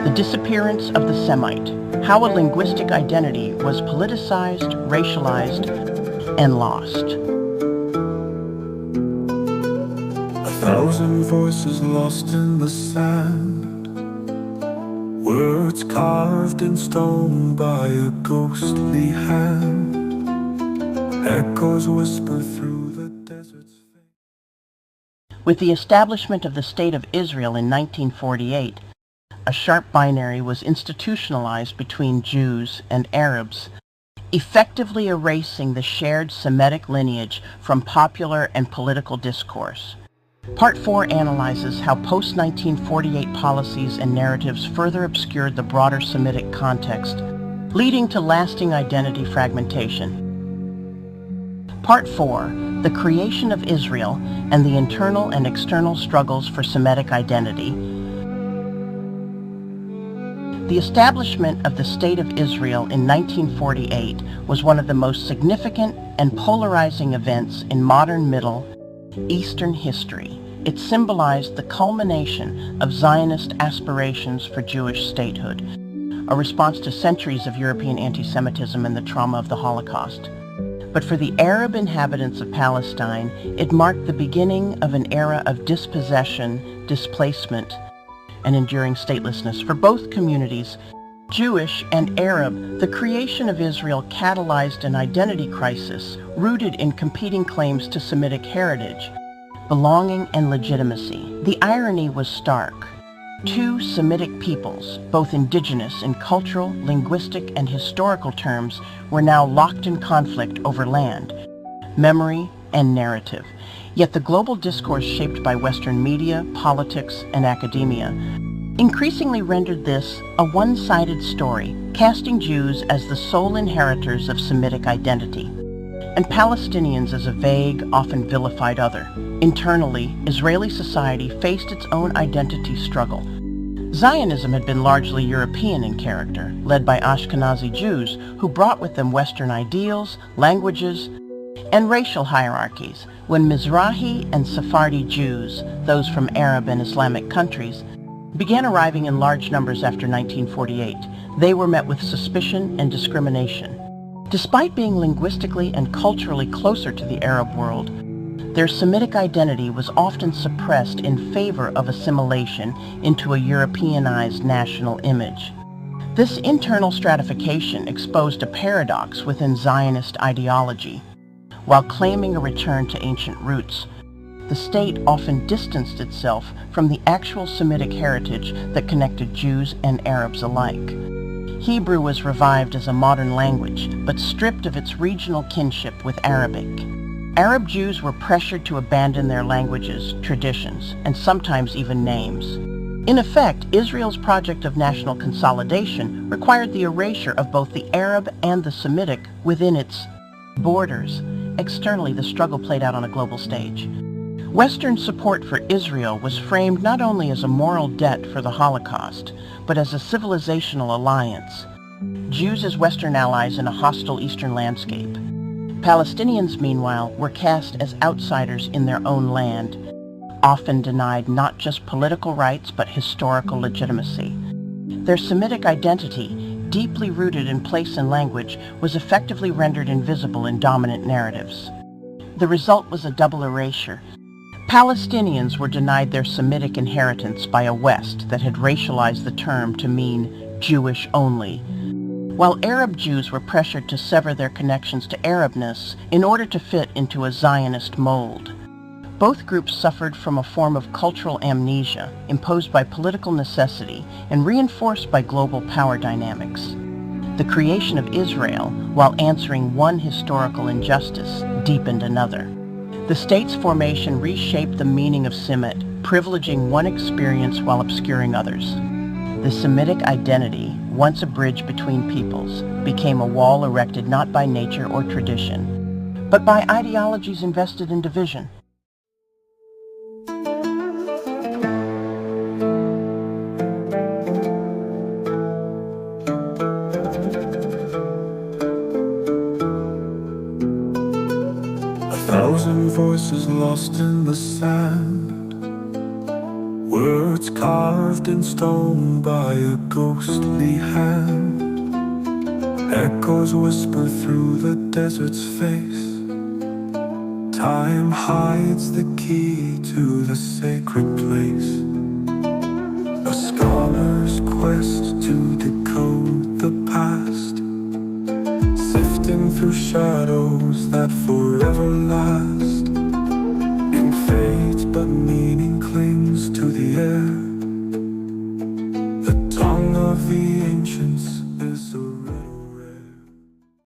The Disappearance of the Semite, how a linguistic identity was politicized, racialized, and lost. A thousand voices lost in the sand, words carved in stone by a ghostly hand, echoes whisper through the desert's fate. With the establishment of the State of Israel in 1948, a sharp binary was institutionalized between Jews and Arabs, effectively erasing the shared Semitic lineage from popular and political discourse. Part 4 analyzes how post-1948 policies and narratives further obscured the broader Semitic context, leading to lasting identity fragmentation. Part 4, the creation of Israel and the internal and external struggles for Semitic identity. The establishment of the State of Israel in 1948 was one of the most significant and polarizing events in modern Middle Eastern history. It symbolized the culmination of Zionist aspirations for Jewish statehood, a response to centuries of European anti-Semitism and the trauma of the Holocaust. But for the Arab inhabitants of Palestine, it marked the beginning of an era of dispossession, displacement, and enduring statelessness for both communities, Jewish and Arab. The creation of Israel catalyzed an identity crisis rooted in competing claims to Semitic heritage, belonging, and legitimacy. The irony was stark. Two Semitic peoples, both indigenous in cultural, linguistic, and historical terms, were now locked in conflict over land, memory, and narrative. Yet the global discourse shaped by Western media, politics, and academia increasingly rendered this a one-sided story, casting Jews as the sole inheritors of Semitic identity, and Palestinians as a vague, often vilified other. Internally, Israeli society faced its own identity struggle. Zionism had been largely European in character, led by Ashkenazi Jews who brought with them Western ideals, languages, and racial hierarchies. When Mizrahi and Sephardi Jews, those from Arab and Islamic countries, began arriving in large numbers after 1948, they were met with suspicion and discrimination. Despite being linguistically and culturally closer to the Arab world, their Semitic identity was often suppressed in favor of assimilation into a Europeanized national image. This internal stratification exposed a paradox within Zionist ideology. While claiming a return to ancient roots, the state often distanced itself from the actual Semitic heritage that connected Jews and Arabs alike. Hebrew was revived as a modern language, but stripped of its regional kinship with Arabic. Arab Jews were pressured to abandon their languages, traditions, and sometimes even names. In effect, Israel's project of national consolidation required the erasure of both the Arab and the Semitic within its borders. Externally, the struggle played out on a global stage. Western support for Israel was framed not only as a moral debt for the Holocaust, but as a civilizational alliance. Jews as Western allies in a hostile Eastern landscape. Palestinians, meanwhile, were cast as outsiders in their own land, often denied not just political rights but historical legitimacy. Their Semitic identity, deeply rooted in place and language, was effectively rendered invisible in dominant narratives. The result was a double erasure. Palestinians were denied their Semitic inheritance by a West that had racialized the term to mean Jewish only, while Arab Jews were pressured to sever their connections to Arabness in order to fit into a Zionist mold. Both groups suffered from a form of cultural amnesia imposed by political necessity and reinforced by global power dynamics. The creation of Israel, while answering one historical injustice, deepened another. The state's formation reshaped the meaning of Semite, privileging one experience while obscuring others. The Semitic identity, once a bridge between peoples, became a wall erected not by nature or tradition, but by ideologies invested in division. A thousand voices lost in the sand, words Words carved in stone by a ghostly hand. Echoes whisper through the desert's face. Time hides the key to the sacred place. A scholar's quest to decode the past, sifting through shadows that forever last.